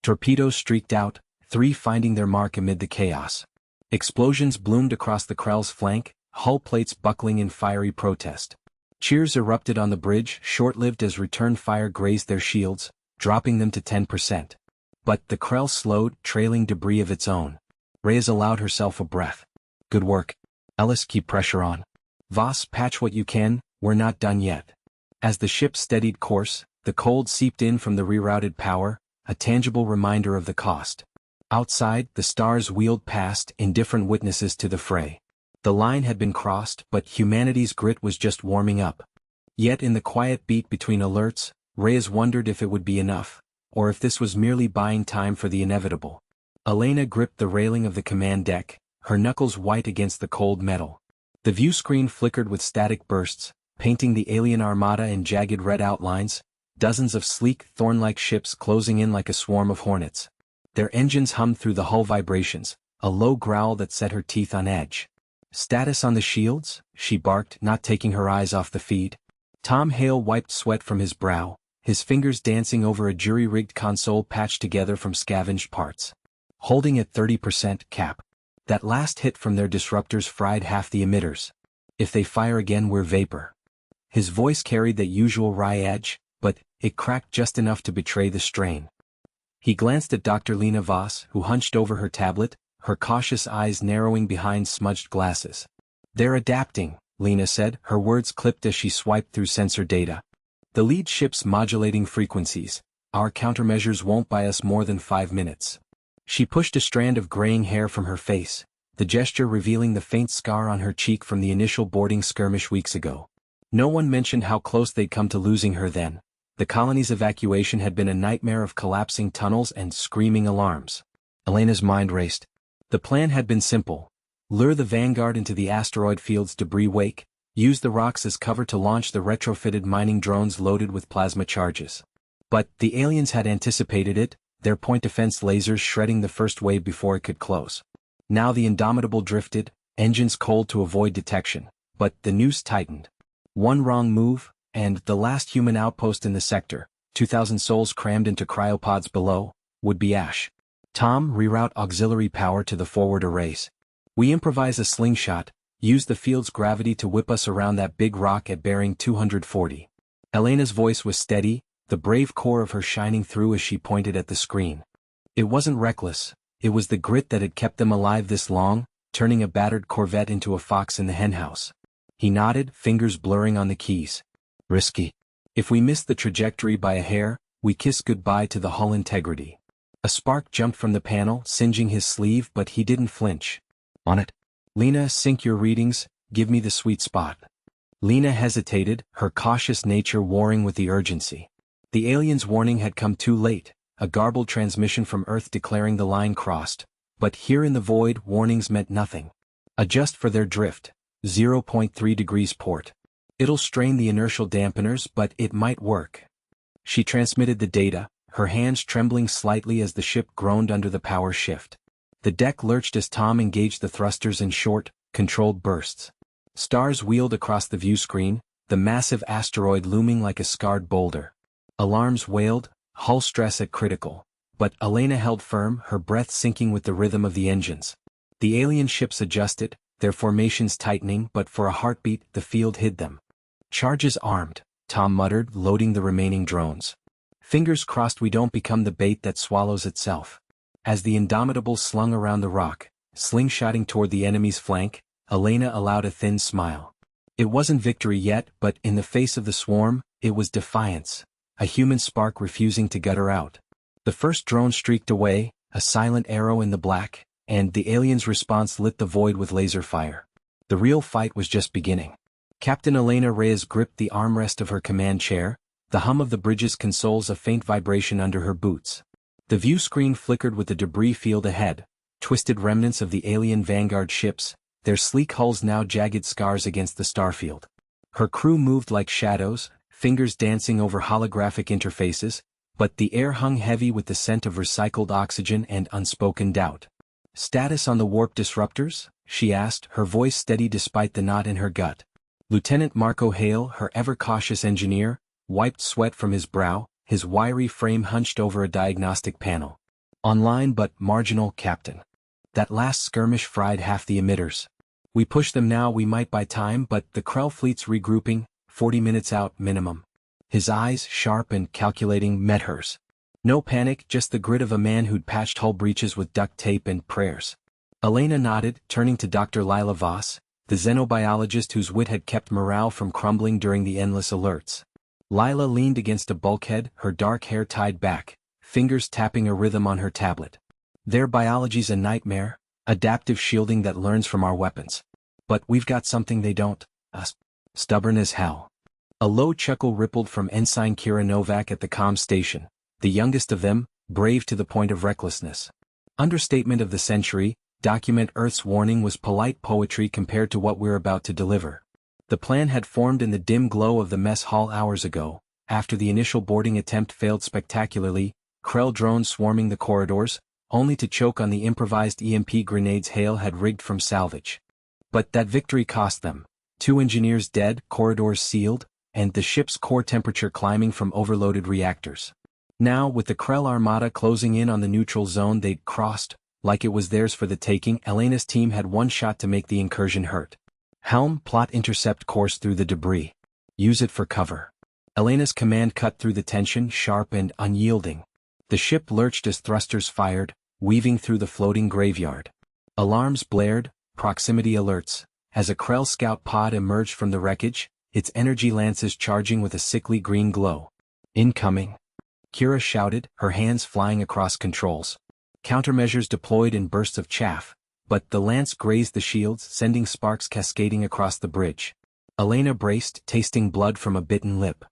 Torpedoes streaked out, 3 finding their mark amid the chaos. Explosions bloomed across the Krell's flank, hull plates buckling in fiery protest. Cheers erupted on the bridge, short-lived as return fire grazed their shields, dropping them to 10%. But the Krell slowed, trailing debris of its own. Reyes allowed herself a breath. "Good work. Ellis, keep pressure on. Voss, patch what you can, we're not done yet." As the ship steadied course, the cold seeped in from the rerouted power, a tangible reminder of the cost. Outside, the stars wheeled past, indifferent witnesses to the fray. The line had been crossed, but humanity's grit was just warming up. Yet in the quiet beat between alerts, Reyes wondered if it would be enough, or if this was merely buying time for the inevitable. Elena gripped the railing of the command deck, her knuckles white against the cold metal. The view screen flickered with static bursts, painting the alien armada in jagged red outlines, dozens of sleek, thorn-like ships closing in like a swarm of hornets. Their engines hummed through the hull vibrations, a low growl that set her teeth on edge. "Status on the shields?" she barked, not taking her eyes off the feed. Tom Hale wiped sweat from his brow, his fingers dancing over a jury-rigged console patched together from scavenged parts. "Holding at 30%, Cap. That last hit from their disruptors fried half the emitters. If they fire again, we're vapor." His voice carried that usual wry edge, but it cracked just enough to betray the strain. He glanced at Dr. Lena Voss, who hunched over her tablet, her cautious eyes narrowing behind smudged glasses. "They're adapting," Lena said, her words clipped as she swiped through sensor data. "The lead ship's modulating frequencies. Our countermeasures won't buy us more than 5 minutes." She pushed a strand of graying hair from her face, the gesture revealing the faint scar on her cheek from the initial boarding skirmish weeks ago. No one mentioned how close they'd come to losing her then. The colony's evacuation had been a nightmare of collapsing tunnels and screaming alarms. Elena's mind raced. The plan had been simple. Lure the Vanguard into the asteroid field's debris wake, use the rocks as cover to launch the retrofitted mining drones loaded with plasma charges. But the aliens had anticipated it, their point defense lasers shredding the first wave before it could close. Now the Indomitable drifted, engines cold to avoid detection, but the noose tightened. One wrong move, and the last human outpost in the sector, 2,000 souls crammed into cryopods below, would be ash. "Tom, reroute auxiliary power to the forward arrays. We improvise a slingshot, use the field's gravity to whip us around that big rock at bearing 240. Elena's voice was steady, the brave core of her shining through as she pointed at the screen. It wasn't reckless, it was the grit that had kept them alive this long, turning a battered Corvette into a fox in the henhouse. He nodded, fingers blurring on the keys. "Risky. If we miss the trajectory by a hair, we kiss goodbye to the hull integrity." A spark jumped from the panel, singeing his sleeve, but he didn't flinch. "On it. Lena, sync your readings, give me the sweet spot." Lena hesitated, her cautious nature warring with the urgency. The alien's warning had come too late, a garbled transmission from Earth declaring the line crossed, but here in the void warnings meant nothing. "Adjust for their drift, 0.3 degrees port. It'll strain the inertial dampeners, but it might work." She transmitted the data, her hands trembling slightly as the ship groaned under the power shift. The deck lurched as Tom engaged the thrusters in short, controlled bursts. Stars wheeled across the view screen, the massive asteroid looming like a scarred boulder. Alarms wailed, hull stress at critical. But Elena held firm, her breath sinking with the rhythm of the engines. The alien ships adjusted, their formations tightening, but for a heartbeat the field hid them. "Charges armed," Tom muttered, loading the remaining drones. "Fingers crossed we don't become the bait that swallows itself." As the Indomitable slung around the rock, slingshotting toward the enemy's flank, Elena allowed a thin smile. It wasn't victory yet, but in the face of the swarm, it was defiance, a human spark refusing to gut her out. The first drone streaked away, a silent arrow in the black, and the alien's response lit the void with laser fire. The real fight was just beginning. Captain Elena Reyes gripped the armrest of her command chair, the hum of the bridge's consoles a faint vibration under her boots. The view screen flickered with the debris field ahead, twisted remnants of the alien Vanguard ships, their sleek hulls now jagged scars against the starfield. Her crew moved like shadows, fingers dancing over holographic interfaces, but the air hung heavy with the scent of recycled oxygen and unspoken doubt. "Status on the warp disruptors?" she asked, her voice steady despite the knot in her gut. Lieutenant Marco Hale, her ever-cautious engineer, wiped sweat from his brow, his wiry frame hunched over a diagnostic panel. "Online but marginal, Captain. That last skirmish fried half the emitters. We push them now, we might buy time, but the Krell fleet's regrouping, 40 minutes out minimum." His eyes, sharp and calculating, met hers. No panic, just the grit of a man who'd patched hull breaches with duct tape and prayers. Elena nodded, turning to Dr. Lila Voss, the xenobiologist whose wit had kept morale from crumbling during the endless alerts. Lila leaned against a bulkhead, her dark hair tied back, fingers tapping a rhythm on her tablet. "Their biology's a nightmare, adaptive shielding that learns from our weapons. But we've got something they don't, us. Stubborn as hell." A low chuckle rippled from Ensign Kira Novak at the comm station, the youngest of them, brave to the point of recklessness. Understatement of the century, document Earth's warning was polite poetry compared to what we're about to deliver. The plan had formed in the dim glow of the mess hall hours ago, after the initial boarding attempt failed spectacularly, Krell drones swarming the corridors, only to choke on the improvised EMP grenades Hale had rigged from salvage. But that victory cost them. 2 engineers dead, corridors sealed, and the ship's core temperature climbing from overloaded reactors. Now, with the Krell armada closing in on the neutral zone they'd crossed, like it was theirs for the taking, Elena's team had one shot to make the incursion hurt. "Helm, plot intercept course through the debris. Use it for cover." Elena's command cut through the tension, sharp and unyielding. The ship lurched as thrusters fired, weaving through the floating graveyard. Alarms blared, proximity alerts, as a Krell scout pod emerged from the wreckage, its energy lances charging with a sickly green glow. "Incoming!" Kira shouted, her hands flying across controls. Countermeasures deployed in bursts of chaff, but the lance grazed the shields, sending sparks cascading across the bridge. Elena braced, tasting blood from a bitten lip.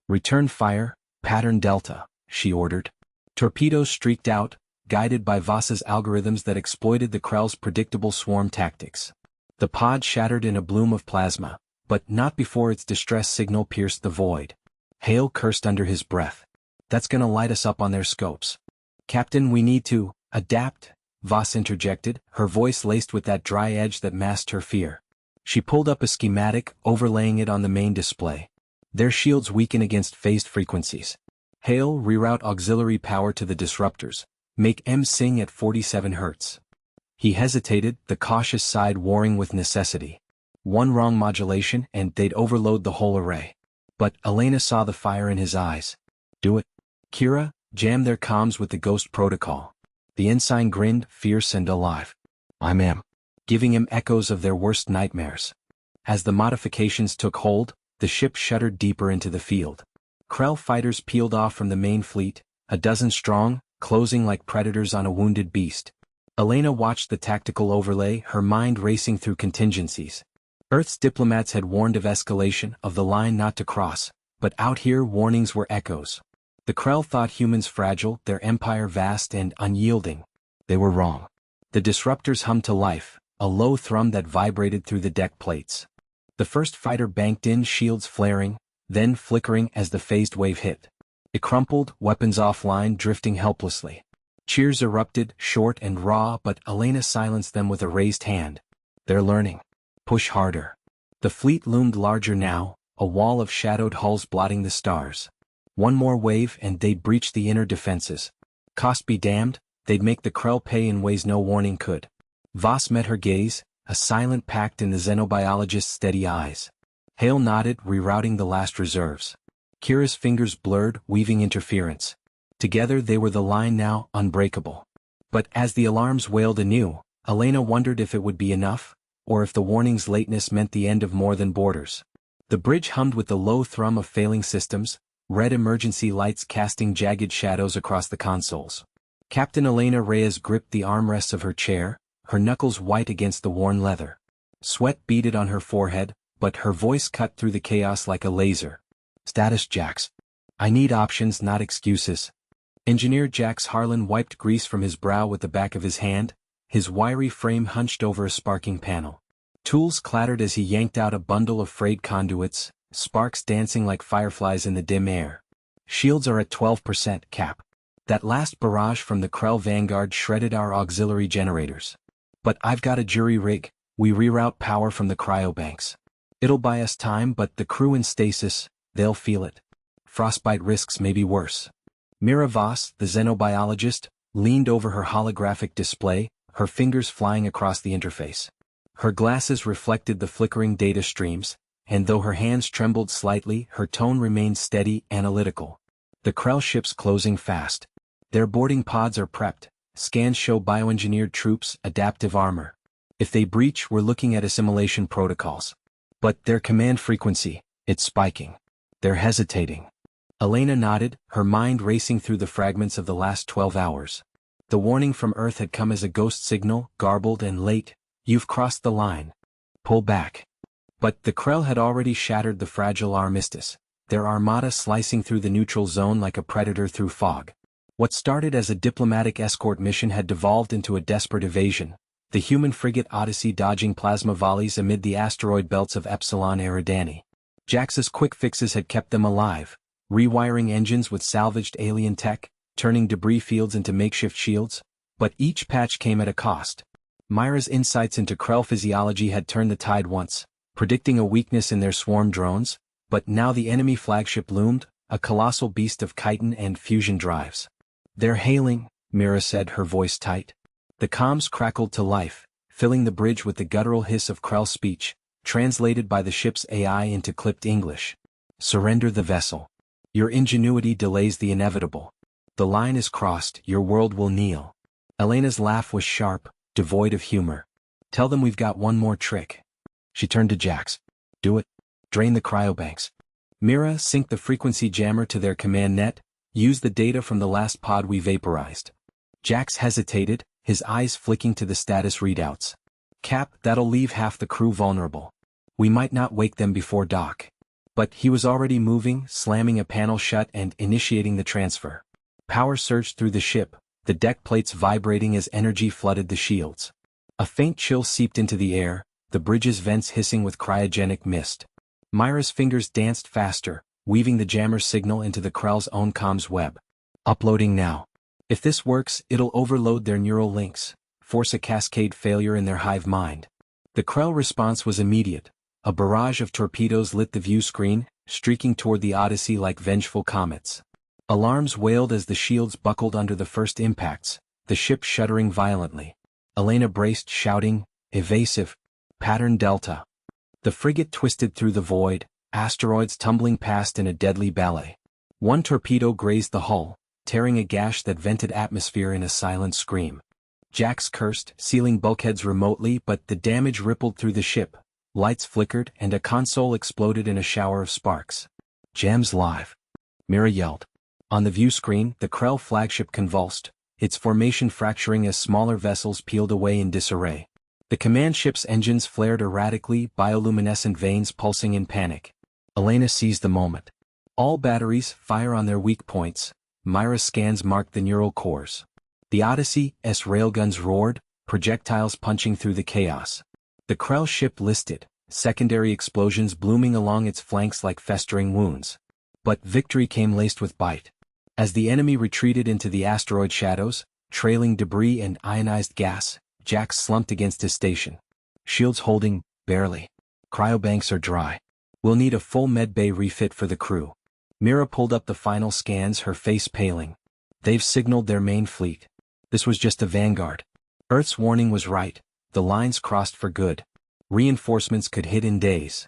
"Return fire, pattern Delta," she ordered. Torpedoes streaked out, guided by Voss's algorithms that exploited the Krell's predictable swarm tactics. The pod shattered in a bloom of plasma, but not before its distress signal pierced the void. Hale cursed under his breath. "That's gonna light us up on their scopes." "Captain, we need to adapt," Voss interjected, her voice laced with that dry edge that masked her fear. She pulled up a schematic, overlaying it on the main display. "Their shields weaken against phased frequencies. Hale, reroute auxiliary power to the disruptors. Make M sing at 47 Hz. He hesitated, the cautious side warring with necessity. One wrong modulation and they'd overload the whole array. But Elena saw the fire in his eyes. "Do it." "Kira, jam their comms with the Ghost Protocol." The ensign grinned, fierce and alive. "I'm am." Giving him echoes of their worst nightmares. As the modifications took hold, the ship shuddered deeper into the field. Krell fighters peeled off from the main fleet, a dozen strong, closing like predators on a wounded beast. Elena watched the tactical overlay, her mind racing through contingencies. Earth's diplomats had warned of escalation, of the line not to cross, but out here warnings were echoes. The Krell thought humans fragile, their empire vast and unyielding. They were wrong. The disruptors hummed to life, a low thrum that vibrated through the deck plates. The first fighter banked in, shields flaring, then flickering as the phased wave hit. It crumpled, weapons offline, drifting helplessly. Cheers erupted, short and raw, but Elena silenced them with a raised hand. "They're learning. Push harder." The fleet loomed larger now, a wall of shadowed hulls blotting the stars. One more wave and they'd breach the inner defenses. Cost be damned, they'd make the Krell pay in ways no warning could. Voss met her gaze, a silent pact in the xenobiologist's steady eyes. Hale nodded, rerouting the last reserves. Kira's fingers blurred, weaving interference. Together they were the line now, unbreakable. But as the alarms wailed anew, Elena wondered if it would be enough. or if the warning's lateness meant the end of more than borders. The bridge hummed with the low thrum of failing systems, red emergency lights casting jagged shadows across the consoles. Captain Elena Reyes gripped the armrests of her chair, her knuckles white against the worn leather. Sweat beaded on her forehead, but her voice cut through the chaos like a laser. Status Jax. I need options, not excuses. Engineer Jax Harlan wiped grease from his brow with the back of his hand, his wiry frame hunched over a sparking panel. Tools clattered as he yanked out a bundle of frayed conduits, sparks dancing like fireflies in the dim air. Shields are at 12%, Cap. That last barrage from the Krell Vanguard shredded our auxiliary generators. But I've got a jury rig, we reroute power from the cryobanks. It'll buy us time, but the crew in stasis, they'll feel it. Frostbite risks may be worse. Mira Voss, the xenobiologist, leaned over her holographic display, her fingers flying across the interface. Her glasses reflected the flickering data streams, and though her hands trembled slightly, her tone remained steady, analytical. The Krell ship's closing fast. Their boarding pods are prepped. Scans show bioengineered troops, adaptive armor. If they breach, we're looking at assimilation protocols. But their command frequency, it's spiking. They're hesitating. Elena nodded, her mind racing through the fragments of the last 12 hours. The warning from Earth had come as a ghost signal, garbled and late. You've crossed the line. Pull back. But the Krell had already shattered the fragile armistice, their armada slicing through the neutral zone like a predator through fog. What started as a diplomatic escort mission had devolved into a desperate evasion, the human frigate Odyssey dodging plasma volleys amid the asteroid belts of Epsilon Eridani. Jax's quick fixes had kept them alive, rewiring engines with salvaged alien tech, turning debris fields into makeshift shields, but each patch came at a cost. Myra's insights into Krell physiology had turned the tide once, predicting a weakness in their swarm drones, but now the enemy flagship loomed, a colossal beast of chitin and fusion drives. They're hailing, Mira said, her voice tight. The comms crackled to life, filling the bridge with the guttural hiss of Krell speech, translated by the ship's AI into clipped English. Surrender the vessel. Your ingenuity delays the inevitable. The line is crossed, your world will kneel. Elena's laugh was sharp, devoid of humor. Tell them we've got one more trick. She turned to Jax. Do it. Drain the cryobanks. Mira, sync the frequency jammer to their command net, use the data from the last pod we vaporized. Jax hesitated, his eyes flicking to the status readouts. Cap, that'll leave half the crew vulnerable. We might not wake them before dock. But he was already moving, slamming a panel shut and initiating the transfer. Power surged through the ship, the deck plates vibrating as energy flooded the shields. A faint chill seeped into the air, the bridge's vents hissing with cryogenic mist. Myra's fingers danced faster, weaving the jammer signal into the Krell's own comms web. Uploading now. If this works, it'll overload their neural links, force a cascade failure in their hive mind. The Krell response was immediate. A barrage of torpedoes lit the view screen, streaking toward the Odyssey like vengeful comets. Alarms wailed as the shields buckled under the first impacts, the ship shuddering violently. Elena braced, shouting, evasive. Pattern Delta. The frigate twisted through the void, asteroids tumbling past in a deadly ballet. One torpedo grazed the hull, tearing a gash that vented atmosphere in a silent scream. Jax cursed, sealing bulkheads remotely, but the damage rippled through the ship. Lights flickered and a console exploded in a shower of sparks. Jams live. Mira yelled. On the view screen, the Krell flagship convulsed, its formation fracturing as smaller vessels peeled away in disarray. The command ship's engines flared erratically, bioluminescent veins pulsing in panic. Elena seized the moment. All batteries fire on their weak points. Myra's scans marked the neural cores. The Odyssey's railguns roared, projectiles punching through the chaos. The Krell ship listed, secondary explosions blooming along its flanks like festering wounds. But victory came laced with bite. As the enemy retreated into the asteroid shadows, trailing debris and ionized gas, Jax slumped against his station. Shields holding, barely. Cryobanks are dry. We'll need a full medbay refit for the crew. Mira pulled up the final scans, her face paling. They've signaled their main fleet. This was just a vanguard. Earth's warning was right. The lines crossed for good. Reinforcements could hit in days.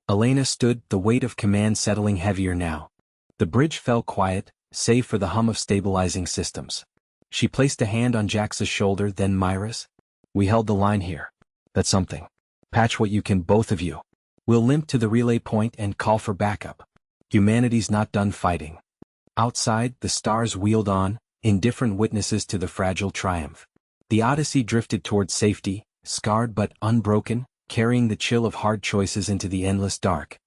Elena stood, the weight of command settling heavier now. The bridge fell quiet, save for the hum of stabilizing systems. She placed a hand on Jax's shoulder, then Myra's. We held the line here. That's something. Patch what you can, both of you. We'll limp to the relay point and call for backup. Humanity's not done fighting. Outside, the stars wheeled on, indifferent witnesses to the fragile triumph. The Odyssey drifted toward safety, scarred but unbroken, carrying the chill of hard choices into the endless dark.